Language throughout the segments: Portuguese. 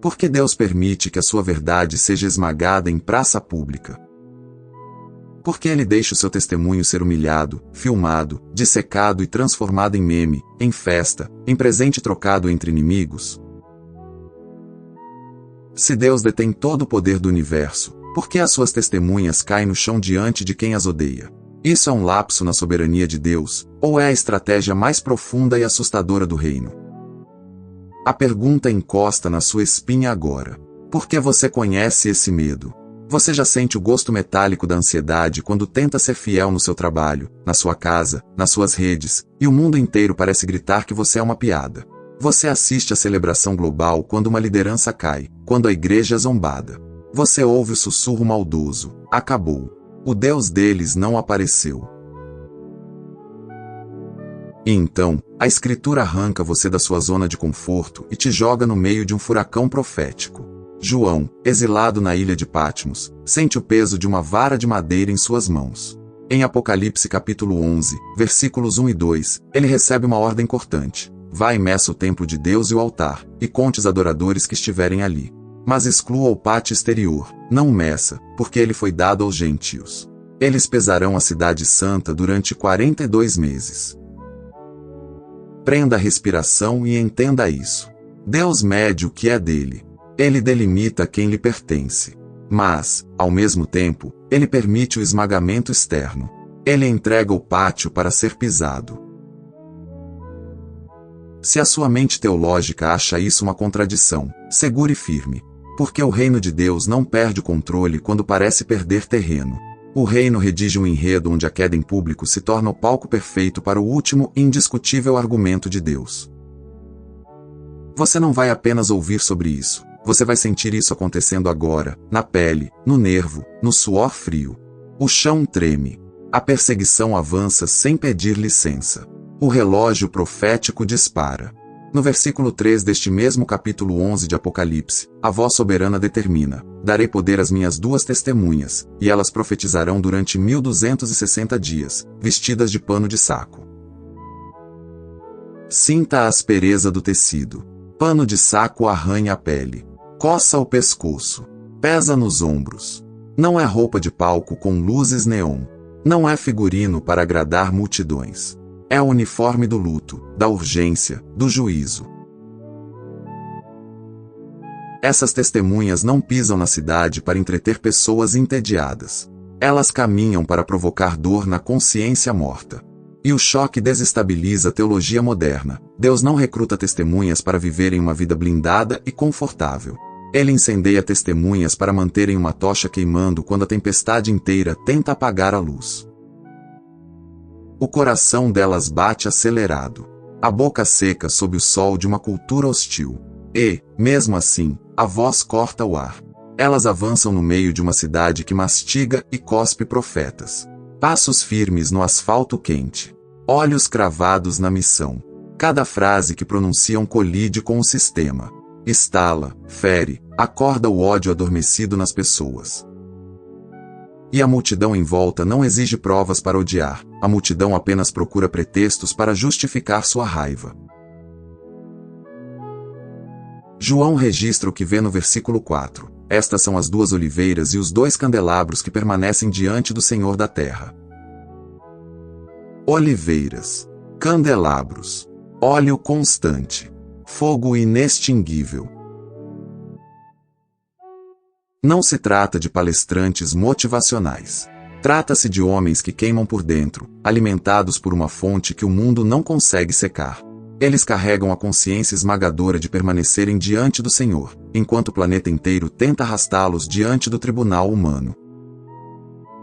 Por que Deus permite que a sua verdade seja esmagada em praça pública? Por que Ele deixa o seu testemunho ser humilhado, filmado, dissecado e transformado em meme, em festa, em presente trocado entre inimigos? Se Deus detém todo o poder do universo, por que as suas testemunhas caem no chão diante de quem as odeia? Isso é um lapso na soberania de Deus, ou é a estratégia mais profunda e assustadora do reino? A pergunta encosta na sua espinha agora. Por que você conhece esse medo? Você já sente o gosto metálico da ansiedade quando tenta ser fiel no seu trabalho, na sua casa, nas suas redes, e o mundo inteiro parece gritar que você é uma piada. Você assiste à celebração global quando uma liderança cai, quando a igreja é zombada. Você ouve o sussurro maldoso: acabou. O Deus deles não apareceu. E então, a Escritura arranca você da sua zona de conforto e te joga no meio de um furacão profético. João, exilado na ilha de Patmos, sente o peso de uma vara de madeira em suas mãos. Em Apocalipse capítulo 11, versículos 1 e 2, ele recebe uma ordem cortante: vá e meça o templo de Deus e o altar, e conte os adoradores que estiverem ali. Mas exclua o pátio exterior, não o meça, porque ele foi dado aos gentios. Eles pesarão a cidade santa durante 42 meses. Prenda a respiração e entenda isso. Deus mede o que é dele. Ele delimita quem lhe pertence. Mas, ao mesmo tempo, ele permite o esmagamento externo. Ele entrega o pátio para ser pisado. Se a sua mente teológica acha isso uma contradição, segure firme. Porque o reino de Deus não perde o controle quando parece perder terreno. O reino redige um enredo onde a queda em público se torna o palco perfeito para o último e indiscutível argumento de Deus. Você não vai apenas ouvir sobre isso. Você vai sentir isso acontecendo agora, na pele, no nervo, no suor frio. O chão treme. A perseguição avança sem pedir licença. O relógio profético dispara. No versículo 3 deste mesmo capítulo 11 de Apocalipse, a voz soberana determina: darei poder às minhas duas testemunhas, e elas profetizarão durante 1260 dias, vestidas de pano de saco. Sinta a aspereza do tecido. Pano de saco arranha a pele. Coça o pescoço. Pesa nos ombros. Não é roupa de palco com luzes neon. Não é figurino para agradar multidões. É o uniforme do luto, da urgência, do juízo. Essas testemunhas não pisam na cidade para entreter pessoas entediadas. Elas caminham para provocar dor na consciência morta. E o choque desestabiliza a teologia moderna. Deus não recruta testemunhas para viverem uma vida blindada e confortável. Ele incendeia testemunhas para manterem uma tocha queimando quando a tempestade inteira tenta apagar a luz. O coração delas bate acelerado. A boca seca sob o sol de uma cultura hostil. E, mesmo assim, a voz corta o ar. Elas avançam no meio de uma cidade que mastiga e cospe profetas. Passos firmes no asfalto quente. Olhos cravados na missão. Cada frase que pronunciam colide com o sistema. Estala, fere, acorda o ódio adormecido nas pessoas. E a multidão em volta não exige provas para odiar, a multidão apenas procura pretextos para justificar sua raiva. João registra o que vê no versículo 4. Estas são as duas oliveiras e os dois candelabros que permanecem diante do Senhor da terra. Oliveiras, candelabros, óleo constante, fogo inextinguível. Não se trata de palestrantes motivacionais. Trata-se de homens que queimam por dentro, alimentados por uma fonte que o mundo não consegue secar. Eles carregam a consciência esmagadora de permanecerem diante do Senhor, enquanto o planeta inteiro tenta arrastá-los diante do tribunal humano.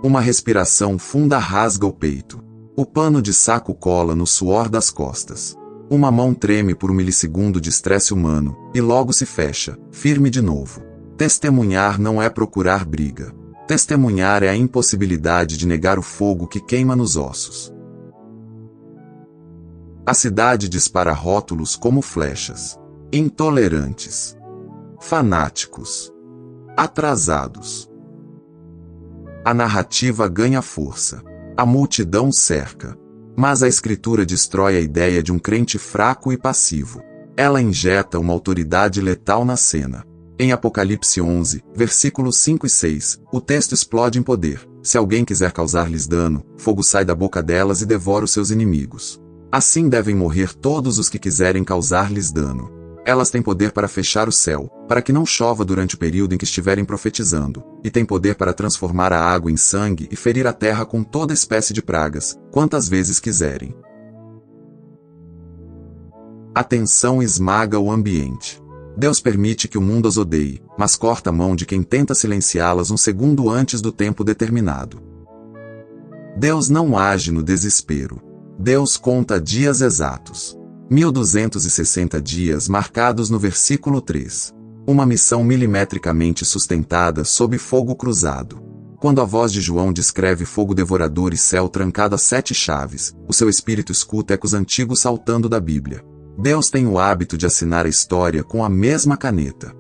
Uma respiração funda rasga o peito. O pano de saco cola no suor das costas. Uma mão treme por um milissegundo de estresse humano, e logo se fecha, firme de novo. Testemunhar não é procurar briga. Testemunhar é a impossibilidade de negar o fogo que queima nos ossos. A cidade dispara rótulos como flechas. Intolerantes. Fanáticos. Atrasados. A narrativa ganha força. A multidão cerca. Mas a Escritura destrói a ideia de um crente fraco e passivo. Ela injeta uma autoridade letal na cena. Em Apocalipse 11, versículos 5 e 6, o texto explode em poder. Se alguém quiser causar-lhes dano, fogo sai da boca delas e devora os seus inimigos. Assim devem morrer todos os que quiserem causar-lhes dano. Elas têm poder para fechar o céu, para que não chova durante o período em que estiverem profetizando, e têm poder para transformar a água em sangue e ferir a terra com toda espécie de pragas, quantas vezes quiserem. A tensão esmaga o ambiente. Deus permite que o mundo as odeie, mas corta a mão de quem tenta silenciá-las um segundo antes do tempo determinado. Deus não age no desespero. Deus conta dias exatos. 1260 dias marcados no versículo 3. Uma missão milimetricamente sustentada sob fogo cruzado. Quando a voz de João descreve fogo devorador e céu trancado a 7 chaves, o seu espírito escuta ecos antigos saltando da Bíblia. Deus tem o hábito de assinar a história com a mesma caneta.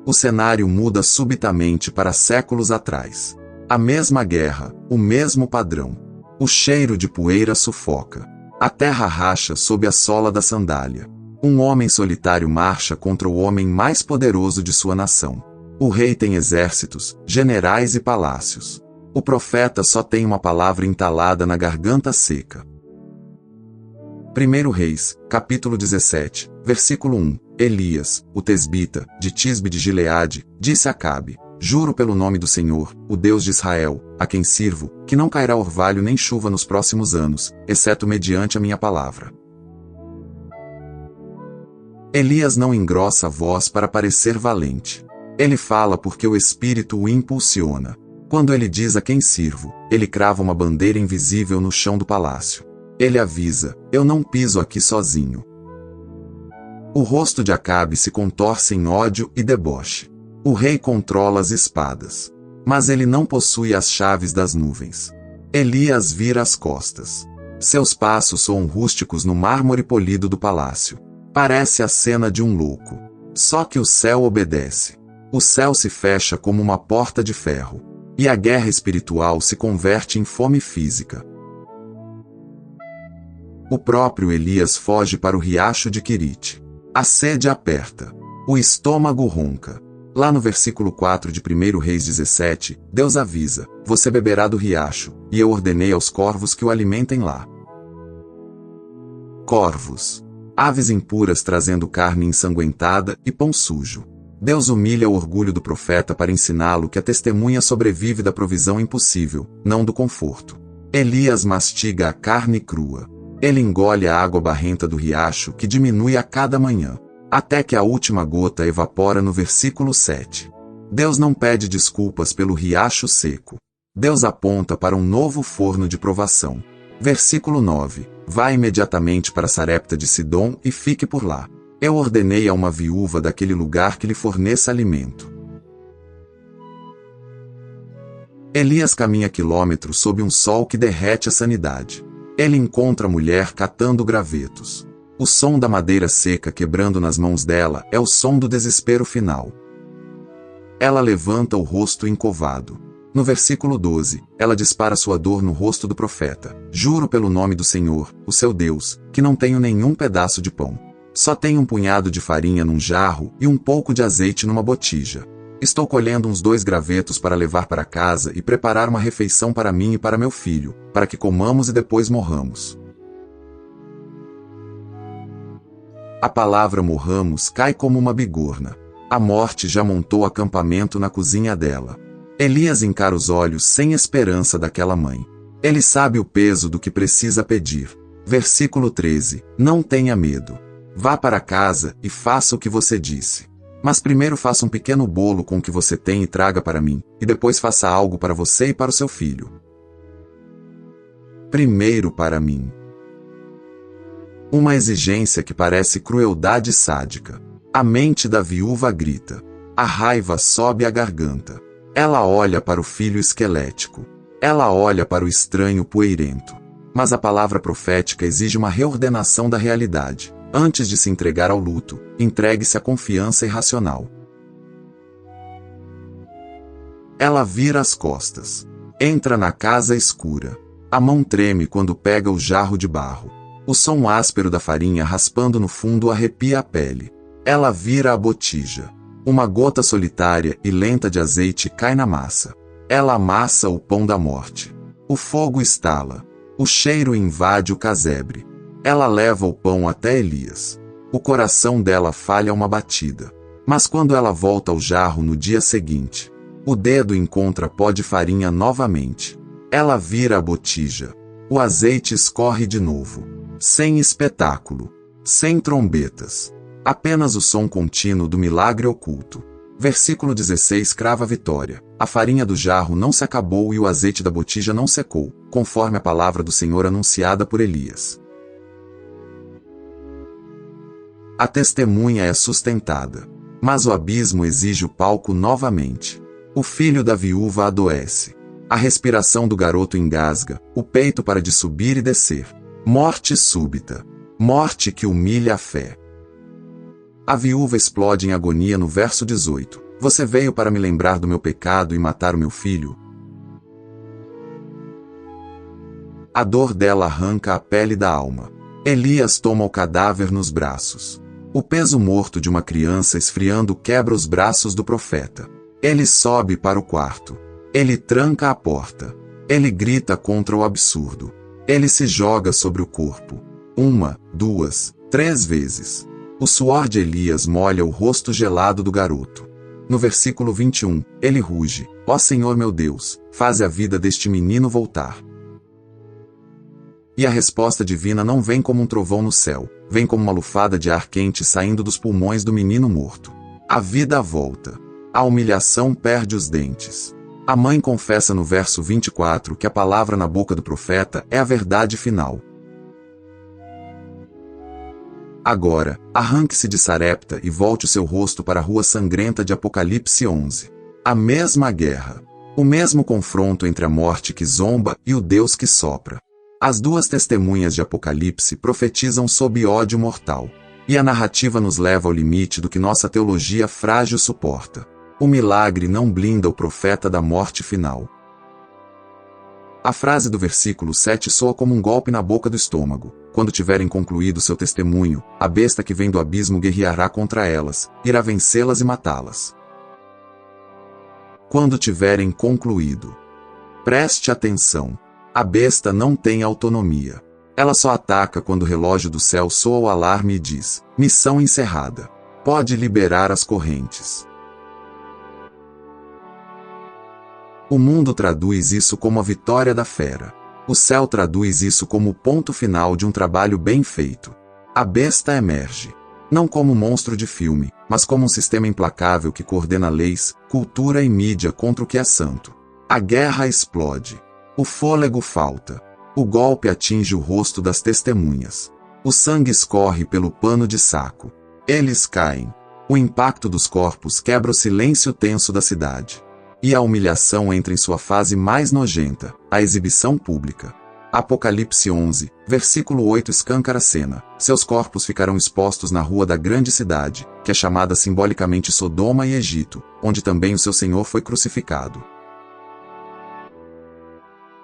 O cenário muda subitamente para séculos atrás. A mesma guerra, o mesmo padrão. O cheiro de poeira sufoca. A terra racha sob a sola da sandália. Um homem solitário marcha contra o homem mais poderoso de sua nação. O rei tem exércitos, generais e palácios. O profeta só tem uma palavra entalada na garganta seca. 1 Reis, capítulo 17, versículo 1. Elias, o tesbita, de Tisbe de Gileade, disse a Acabe: Juro pelo nome do Senhor, o Deus de Israel, a quem sirvo, que não cairá orvalho nem chuva nos próximos anos, exceto mediante a minha palavra. Elias não engrossa a voz para parecer valente. Ele fala porque o Espírito o impulsiona. Quando ele diz a quem sirvo, ele crava uma bandeira invisível no chão do palácio. Ele avisa: eu não piso aqui sozinho. O rosto de Acabe se contorce em ódio e deboche. O rei controla as espadas. Mas ele não possui as chaves das nuvens. Elias vira as costas. Seus passos soam rústicos no mármore polido do palácio. Parece a cena de um louco. Só que o céu obedece. O céu se fecha como uma porta de ferro. E a guerra espiritual se converte em fome física. O próprio Elias foge para o riacho de Querite. A sede aperta. O estômago ronca. Lá no versículo 4 de 1 Reis 17, Deus avisa: você beberá do riacho, e eu ordenei aos corvos que o alimentem lá. Corvos. Aves impuras trazendo carne ensanguentada e pão sujo. Deus humilha o orgulho do profeta para ensiná-lo que a testemunha sobrevive da provisão impossível, não do conforto. Elias mastiga a carne crua. Ele engole a água barrenta do riacho que diminui a cada manhã, até que a última gota evapora no versículo 7. Deus não pede desculpas pelo riacho seco. Deus aponta para um novo forno de provação. Versículo 9. Vá imediatamente para Sarepta de Sidom e fique por lá. Eu ordenei a uma viúva daquele lugar que lhe forneça alimento. Elias caminha quilômetros sob um sol que derrete a sanidade. Ele encontra a mulher catando gravetos. O som da madeira seca quebrando nas mãos dela é o som do desespero final. Ela levanta o rosto encovado. No versículo 12, ela dispara sua dor no rosto do profeta. Juro pelo nome do Senhor, o seu Deus, que não tenho nenhum pedaço de pão. Só tenho um punhado de farinha num jarro e um pouco de azeite numa botija. Estou colhendo uns 2 gravetos para levar para casa e preparar uma refeição para mim e para meu filho, para que comamos e depois morramos. A palavra morramos cai como uma bigorna. A morte já montou acampamento na cozinha dela. Elias encara os olhos sem esperança daquela mãe. Ele sabe o peso do que precisa pedir. Versículo 13. Não tenha medo. Vá para casa e faça o que você disse. Mas primeiro faça um pequeno bolo com o que você tem e traga para mim, e depois faça algo para você e para o seu filho. Primeiro para mim. Uma exigência que parece crueldade sádica. A mente da viúva grita. A raiva sobe a garganta. Ela olha para o filho esquelético. Ela olha para o estranho poeirento. Mas a palavra profética exige uma reordenação da realidade. Antes de se entregar ao luto, entregue-se à confiança irracional. Ela vira as costas. Entra na casa escura. A mão treme quando pega o jarro de barro. O som áspero da farinha raspando no fundo arrepia a pele. Ela vira a botija. Uma gota solitária e lenta de azeite cai na massa. Ela amassa o pão da morte. O fogo estala. O cheiro invade o casebre. Ela leva o pão até Elias. O coração dela falha uma batida. Mas quando ela volta ao jarro no dia seguinte, o dedo encontra pó de farinha novamente. Ela vira a botija. O azeite escorre de novo. Sem espetáculo. Sem trombetas. Apenas o som contínuo do milagre oculto. Versículo 16 crava a vitória. A farinha do jarro não se acabou e o azeite da botija não secou, conforme a palavra do Senhor anunciada por Elias. A testemunha é sustentada. Mas o abismo exige o palco novamente. O filho da viúva adoece. A respiração do garoto engasga, o peito para de subir e descer. Morte súbita. Morte que humilha a fé. A viúva explode em agonia no verso 18. Você veio para me lembrar do meu pecado e matar o meu filho? A dor dela arranca a pele da alma. Elias toma o cadáver nos braços. O peso morto de uma criança esfriando quebra os braços do profeta. Ele sobe para o quarto. Ele tranca a porta. Ele grita contra o absurdo. Ele se joga sobre o corpo. 1, 2, 3 vezes. O suor de Elias molha o rosto gelado do garoto. No versículo 21, ele ruge: ó Senhor meu Deus, faze a vida deste menino voltar. E a resposta divina não vem como um trovão no céu, vem como uma lufada de ar quente saindo dos pulmões do menino morto. A vida volta. A humilhação perde os dentes. A mãe confessa no verso 24 que a palavra na boca do profeta é a verdade final. Agora, arranque-se de Sarepta e volte o seu rosto para a rua sangrenta de Apocalipse 11. A mesma guerra. O mesmo confronto entre a morte que zomba e o Deus que sopra. As duas testemunhas de Apocalipse profetizam sob ódio mortal. E a narrativa nos leva ao limite do que nossa teologia frágil suporta. O milagre não blinda o profeta da morte final. A frase do versículo 7 soa como um golpe na boca do estômago. Quando tiverem concluído seu testemunho, a besta que vem do abismo guerreará contra elas, irá vencê-las e matá-las. Quando tiverem concluído. Preste atenção. A besta não tem autonomia. Ela só ataca quando o relógio do céu soa o alarme e diz: missão encerrada. Pode liberar as correntes. O mundo traduz isso como a vitória da fera. O céu traduz isso como o ponto final de um trabalho bem feito. A besta emerge. Não como um monstro de filme, mas como um sistema implacável que coordena leis, cultura e mídia contra o que é santo. A guerra explode. O fôlego falta. O golpe atinge o rosto das testemunhas. O sangue escorre pelo pano de saco. Eles caem. O impacto dos corpos quebra o silêncio tenso da cidade. E a humilhação entra em sua fase mais nojenta, a exibição pública. Apocalipse 11, versículo 8 escancara a cena. Seus corpos ficarão expostos na rua da grande cidade, que é chamada simbolicamente Sodoma e Egito, onde também o seu Senhor foi crucificado.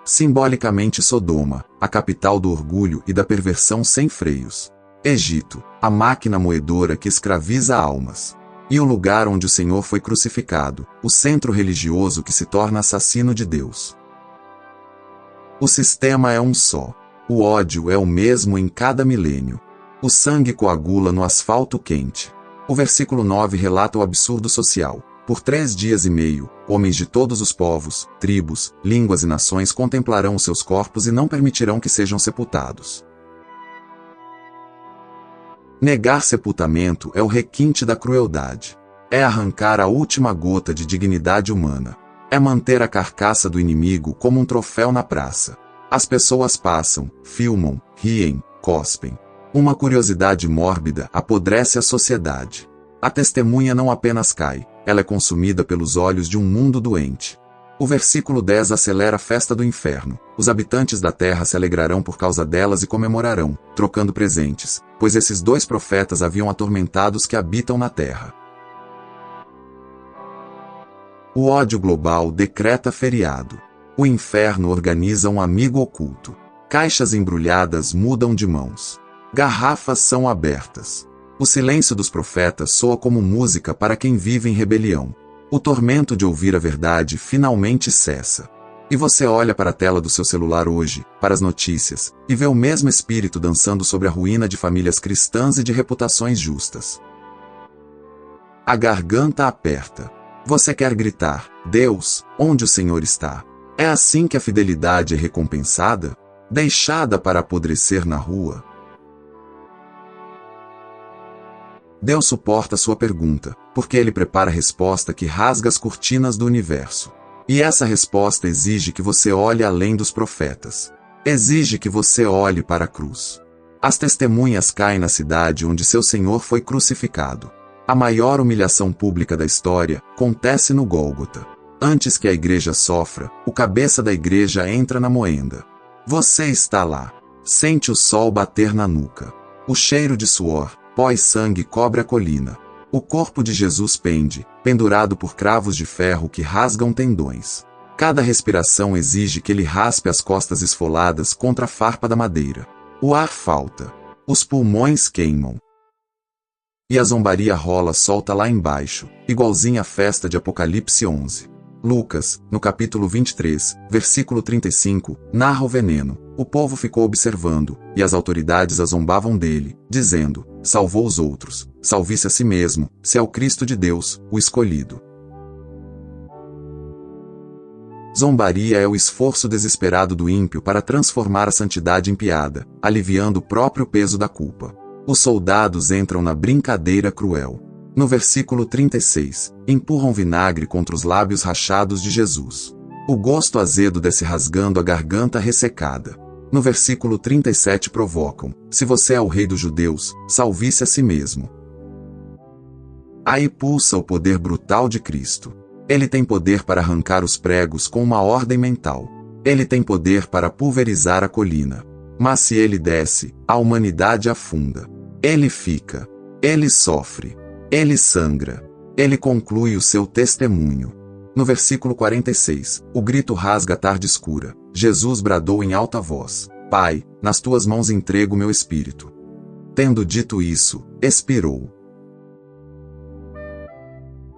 Simbolicamente Sodoma, a capital do orgulho e da perversão sem freios. Egito, a máquina moedora que escraviza almas. E o lugar onde o Senhor foi crucificado, o centro religioso que se torna assassino de Deus. O sistema é um só. O ódio é o mesmo em cada milênio. O sangue coagula no asfalto quente. O versículo 9 relata o absurdo social. Por 3 dias e meio, homens de todos os povos, tribos, línguas e nações contemplarão os seus corpos e não permitirão que sejam sepultados. Negar sepultamento é o requinte da crueldade. É arrancar a última gota de dignidade humana. É manter a carcaça do inimigo como um troféu na praça. As pessoas passam, filmam, riem, cospem. Uma curiosidade mórbida apodrece a sociedade. A testemunha não apenas cai, ela é consumida pelos olhos de um mundo doente. O versículo 10 acelera a festa do inferno. Os habitantes da terra se alegrarão por causa delas e comemorarão, trocando presentes, pois esses 2 profetas haviam atormentado os que habitam na terra. O ódio global decreta feriado. O inferno organiza um amigo oculto. Caixas embrulhadas mudam de mãos. Garrafas são abertas. O silêncio dos profetas soa como música para quem vive em rebelião. O tormento de ouvir a verdade finalmente cessa. E você olha para a tela do seu celular hoje, para as notícias, e vê o mesmo espírito dançando sobre a ruína de famílias cristãs e de reputações justas. A garganta aperta. Você quer gritar: Deus, onde o Senhor está? É assim que a fidelidade é recompensada? Deixada para apodrecer na rua? Deus suporta sua pergunta, porque Ele prepara a resposta que rasga as cortinas do universo. E essa resposta exige que você olhe além dos profetas. Exige que você olhe para a cruz. As testemunhas caem na cidade onde seu Senhor foi crucificado. A maior humilhação pública da história acontece no Gólgota. Antes que a igreja sofra, o cabeça da igreja entra na moenda. Você está lá. Sente o sol bater na nuca. O cheiro de suor, pó e sangue cobre a colina. O corpo de Jesus pende, pendurado por cravos de ferro que rasgam tendões. Cada respiração exige que ele raspe as costas esfoladas contra a farpa da madeira. O ar falta. Os pulmões queimam. E a zombaria rola solta lá embaixo, igualzinha à festa de Apocalipse 11. Lucas, no capítulo 23, versículo 35, narra o veneno. O povo ficou observando, e as autoridades a zombavam dele, dizendo: salvou os outros, salve-se a si mesmo, se é o Cristo de Deus, o escolhido. Zombaria é o esforço desesperado do ímpio para transformar a santidade em piada, aliviando o próprio peso da culpa. Os soldados entram na brincadeira cruel. No versículo 36, empurram vinagre contra os lábios rachados de Jesus. O gosto azedo desce rasgando a garganta ressecada. No versículo 37 provocam: se você é o rei dos judeus, salve-se a si mesmo. Aí pulsa o poder brutal de Cristo. Ele tem poder para arrancar os pregos com uma ordem mental. Ele tem poder para pulverizar a colina. Mas se ele desce, a humanidade afunda. Ele fica. Ele sofre. Ele sangra. Ele conclui o seu testemunho. No versículo 46, o grito rasga a tarde escura. Jesus bradou em alta voz: Pai, nas tuas mãos entrego meu espírito. Tendo dito isso, expirou.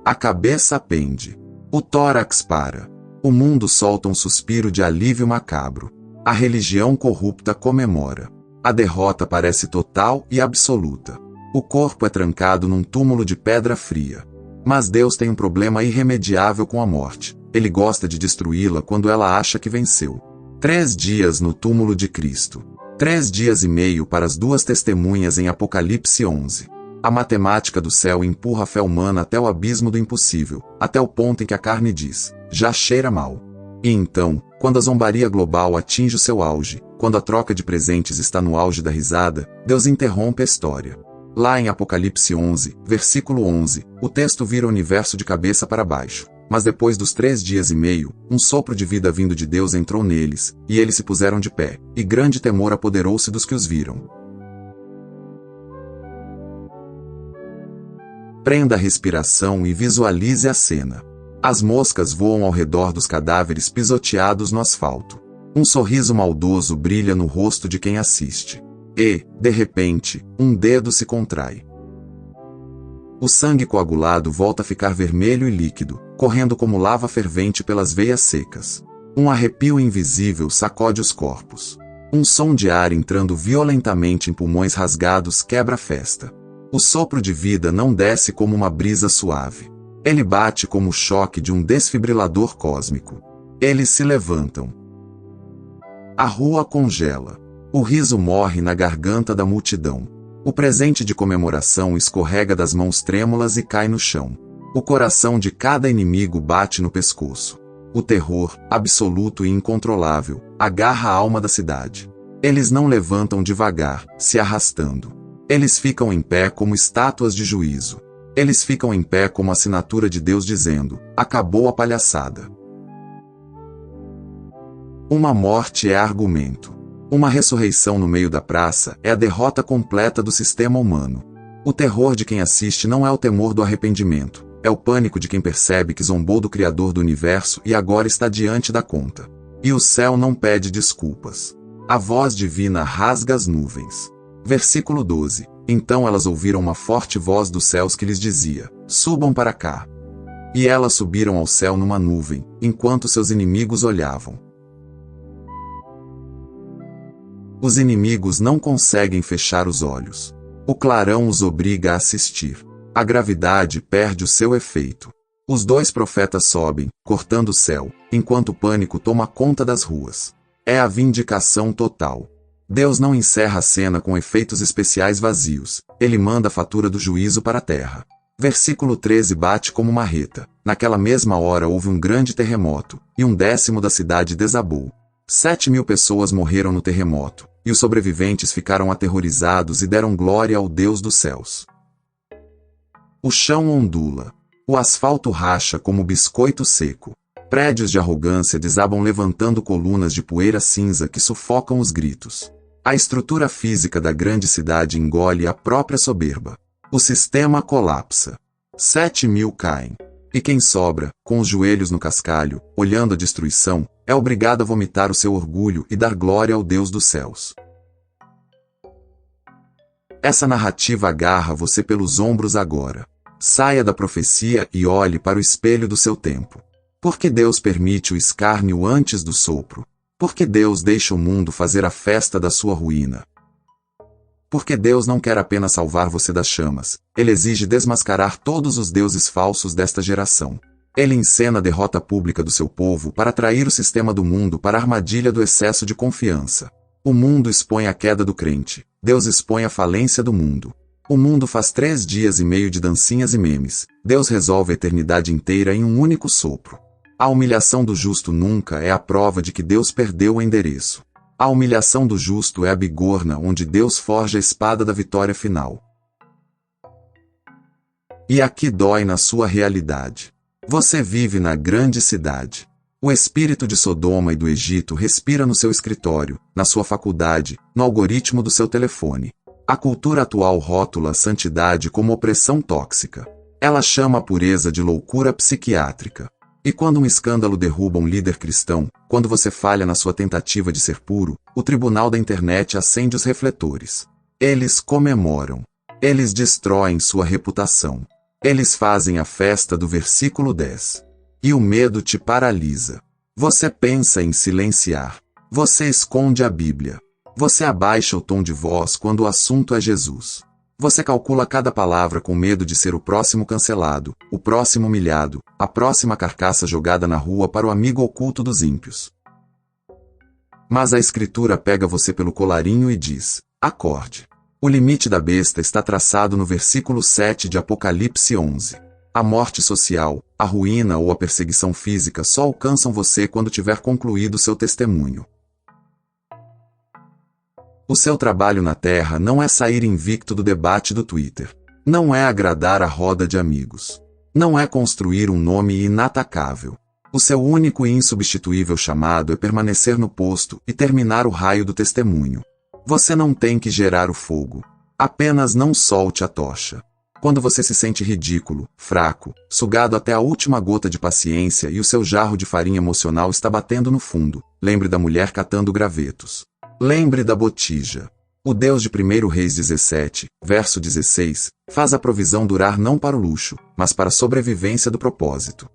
A cabeça pende. O tórax para. O mundo solta um suspiro de alívio macabro. A religião corrupta comemora. A derrota parece total e absoluta. O corpo é trancado num túmulo de pedra fria. Mas Deus tem um problema irremediável com a morte. Ele gosta de destruí-la quando ela acha que venceu. 3 dias no túmulo de Cristo. 3 dias e meio para as 2 testemunhas em Apocalipse 11. A matemática do céu empurra a fé humana até o abismo do impossível, até o ponto em que a carne diz: já cheira mal. E então, quando a zombaria global atinge o seu auge, quando a troca de presentes está no auge da risada, Deus interrompe a história. Lá em Apocalipse 11, versículo 11, o texto vira o universo de cabeça para baixo. Mas depois dos 3 dias e meio, um sopro de vida vindo de Deus entrou neles, e eles se puseram de pé, e grande temor apoderou-se dos que os viram. Prenda a respiração e visualize a cena. As moscas voam ao redor dos cadáveres pisoteados no asfalto. Um sorriso maldoso brilha no rosto de quem assiste. E, de repente, um dedo se contrai. O sangue coagulado volta a ficar vermelho e líquido, correndo como lava fervente pelas veias secas. Um arrepio invisível sacode os corpos. Um som de ar entrando violentamente em pulmões rasgados quebra a festa. O sopro de vida não desce como uma brisa suave. Ele bate como o choque de um desfibrilador cósmico. Eles se levantam. A rua congela. O riso morre na garganta da multidão. O presente de comemoração escorrega das mãos trêmulas e cai no chão. O coração de cada inimigo bate no pescoço. O terror, absoluto e incontrolável, agarra a alma da cidade. Eles não levantam devagar, se arrastando. Eles ficam em pé como estátuas de juízo. Eles ficam em pé como assinatura de Deus dizendo: acabou a palhaçada. Uma morte é argumento. Uma ressurreição no meio da praça é a derrota completa do sistema humano. O terror de quem assiste não é o temor do arrependimento, é o pânico de quem percebe que zombou do Criador do universo e agora está diante da conta. E o céu não pede desculpas. A voz divina rasga as nuvens. Versículo 12. Então elas ouviram uma forte voz dos céus que lhes dizia: subam para cá. E elas subiram ao céu numa nuvem, enquanto seus inimigos olhavam. Os inimigos não conseguem fechar os olhos. O clarão os obriga a assistir. A gravidade perde o seu efeito. Os dois profetas sobem, cortando o céu, enquanto o pânico toma conta das ruas. É a vindicação total. Deus não encerra a cena com efeitos especiais vazios. Ele manda a fatura do juízo para a terra. Versículo 13 bate como marreta. Naquela mesma hora houve um grande terremoto, e 1/10 da cidade desabou. 7.000 pessoas morreram no terremoto, e os sobreviventes ficaram aterrorizados e deram glória ao Deus dos céus. O chão ondula. O asfalto racha como biscoito seco. Prédios de arrogância desabam levantando colunas de poeira cinza que sufocam os gritos. A estrutura física da grande cidade engole a própria soberba. O sistema colapsa. 7.000 caem. E quem sobra, com os joelhos no cascalho, olhando a destruição, é obrigado a vomitar o seu orgulho e dar glória ao Deus dos céus. Essa narrativa agarra você pelos ombros agora. Saia da profecia e olhe para o espelho do seu tempo. Por que Deus permite o escárnio antes do sopro? Por que Deus deixa o mundo fazer a festa da sua ruína? Porque Deus não quer apenas salvar você das chamas, Ele exige desmascarar todos os deuses falsos desta geração. Ele encena a derrota pública do seu povo para atrair o sistema do mundo para a armadilha do excesso de confiança. O mundo expõe a queda do crente, Deus expõe a falência do mundo. O mundo faz 3 dias e meio de dancinhas e memes, Deus resolve a eternidade inteira em um único sopro. A humilhação do justo nunca é a prova de que Deus perdeu o endereço. A humilhação do justo é a bigorna onde Deus forja a espada da vitória final. E aqui dói na sua realidade. Você vive na grande cidade. O espírito de Sodoma e do Egito respira no seu escritório, na sua faculdade, no algoritmo do seu telefone. A cultura atual rótula a santidade como opressão tóxica. Ela chama a pureza de loucura psiquiátrica. E quando um escândalo derruba um líder cristão, quando você falha na sua tentativa de ser puro, o tribunal da internet acende os refletores. Eles comemoram. Eles destroem sua reputação. Eles fazem a festa do versículo 10. E o medo te paralisa. Você pensa em silenciar. Você esconde a Bíblia. Você abaixa o tom de voz quando o assunto é Jesus. Você calcula cada palavra com medo de ser o próximo cancelado, o próximo humilhado, a próxima carcaça jogada na rua para o amigo oculto dos ímpios. Mas a Escritura pega você pelo colarinho e diz: acorde. O limite da besta está traçado no versículo 7 de Apocalipse 11. A morte social, a ruína ou a perseguição física só alcançam você quando tiver concluído seu testemunho. O seu trabalho na Terra não é sair invicto do debate do Twitter. Não é agradar a roda de amigos. Não é construir um nome inatacável. O seu único e insubstituível chamado é permanecer no posto e terminar o raio do testemunho. Você não tem que gerar o fogo. Apenas não solte a tocha. Quando você se sente ridículo, fraco, sugado até a última gota de paciência e o seu jarro de farinha emocional está batendo no fundo, lembre da mulher catando gravetos. Lembre da botija. O Deus de 1 Reis 17, verso 16, faz a provisão durar não para o luxo, mas para a sobrevivência do propósito.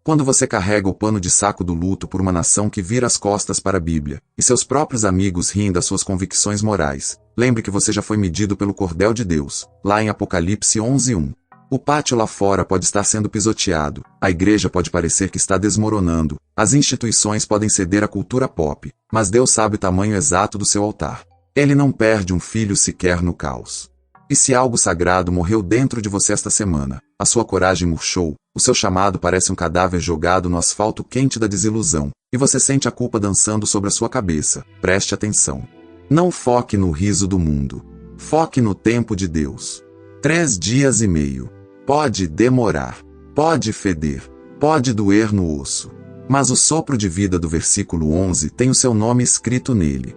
Quando você carrega o pano de saco do luto por uma nação que vira as costas para a Bíblia, e seus próprios amigos riem das suas convicções morais, lembre que você já foi medido pelo cordel de Deus, lá em Apocalipse 11:1. O pátio lá fora pode estar sendo pisoteado, a igreja pode parecer que está desmoronando, as instituições podem ceder à cultura pop, mas Deus sabe o tamanho exato do seu altar. Ele não perde um filho sequer no caos. E se algo sagrado morreu dentro de você esta semana, a sua coragem murchou, o seu chamado parece um cadáver jogado no asfalto quente da desilusão, e você sente a culpa dançando sobre a sua cabeça, preste atenção. Não foque no riso do mundo. Foque no tempo de Deus. 3 dias e meio. Pode demorar, pode feder, pode doer no osso. Mas o sopro de vida do versículo 11 tem o seu nome escrito nele.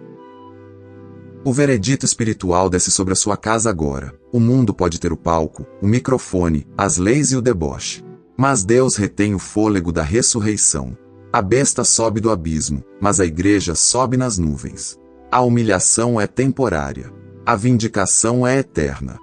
O veredito espiritual desce sobre a sua casa agora. O mundo pode ter o palco, o microfone, as leis e o deboche. Mas Deus retém o fôlego da ressurreição. A besta sobe do abismo, mas a igreja sobe nas nuvens. A humilhação é temporária. A vindicação é eterna.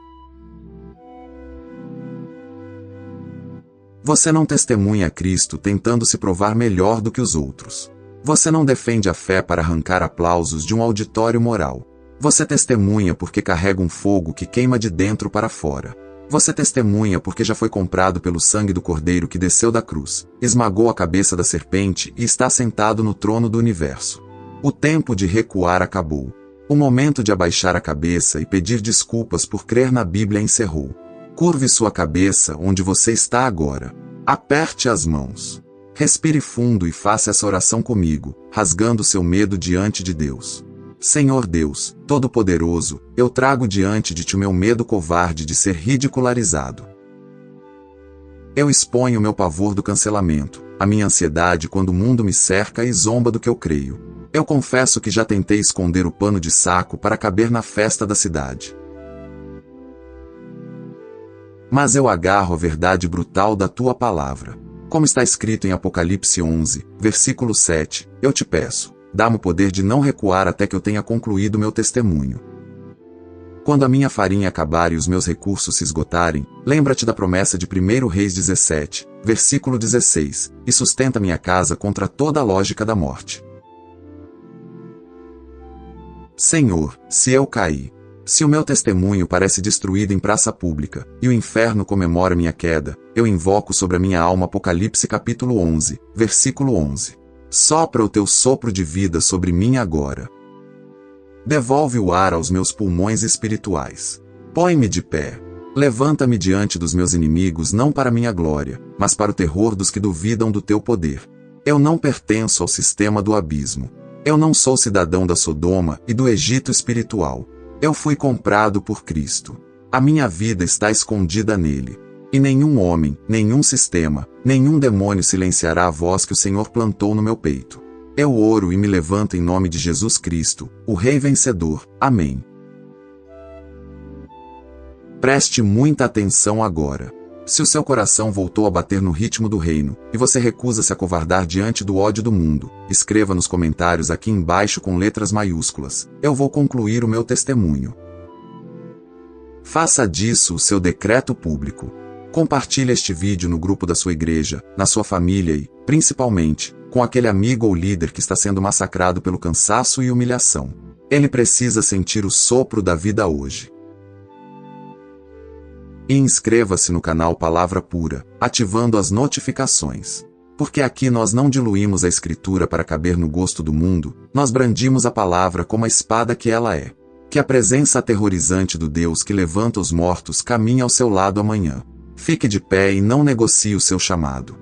Você não testemunha Cristo tentando se provar melhor do que os outros. Você não defende a fé para arrancar aplausos de um auditório moral. Você testemunha porque carrega um fogo que queima de dentro para fora. Você testemunha porque já foi comprado pelo sangue do Cordeiro que desceu da cruz, esmagou a cabeça da serpente e está sentado no trono do universo. O tempo de recuar acabou. O momento de abaixar a cabeça e pedir desculpas por crer na Bíblia encerrou. Curve sua cabeça onde você está agora. Aperte as mãos. Respire fundo e faça essa oração comigo, rasgando seu medo diante de Deus. Senhor Deus, Todo-Poderoso, eu trago diante de ti o meu medo covarde de ser ridicularizado. Eu exponho o meu pavor do cancelamento, a minha ansiedade quando o mundo me cerca e zomba do que eu creio. Eu confesso que já tentei esconder o pano de saco para caber na festa da cidade. Mas eu agarro a verdade brutal da tua palavra. Como está escrito em Apocalipse 11, versículo 7, eu te peço, dá-me o poder de não recuar até que eu tenha concluído meu testemunho. Quando a minha farinha acabar e os meus recursos se esgotarem, lembra-te da promessa de 1 Reis 17, versículo 16, e sustenta minha casa contra toda a lógica da morte. Senhor, se eu cair, se o meu testemunho parece destruído em praça pública, e o inferno comemora minha queda, eu invoco sobre a minha alma Apocalipse capítulo 11, versículo 11. Sopra o teu sopro de vida sobre mim agora. Devolve o ar aos meus pulmões espirituais. Põe-me de pé. Levanta-me diante dos meus inimigos não para minha glória, mas para o terror dos que duvidam do teu poder. Eu não pertenço ao sistema do abismo. Eu não sou cidadão da Sodoma e do Egito espiritual. Eu fui comprado por Cristo. A minha vida está escondida nele. E nenhum homem, nenhum sistema, nenhum demônio silenciará a voz que o Senhor plantou no meu peito. Eu oro e me levanto em nome de Jesus Cristo, o Rei vencedor. Amém. Preste muita atenção agora. Se o seu coração voltou a bater no ritmo do reino, e você recusa se acovardar diante do ódio do mundo, escreva nos comentários aqui embaixo com letras maiúsculas. Eu vou concluir o meu testemunho. Faça disso o seu decreto público. Compartilhe este vídeo no grupo da sua igreja, na sua família e, principalmente, com aquele amigo ou líder que está sendo massacrado pelo cansaço e humilhação. Ele precisa sentir o sopro da vida hoje. E inscreva-se no canal Palavra Pura, ativando as notificações. Porque aqui nós não diluímos a Escritura para caber no gosto do mundo, nós brandimos a palavra como a espada que ela é. Que a presença aterrorizante do Deus que levanta os mortos caminhe ao seu lado amanhã. Fique de pé e não negocie o seu chamado.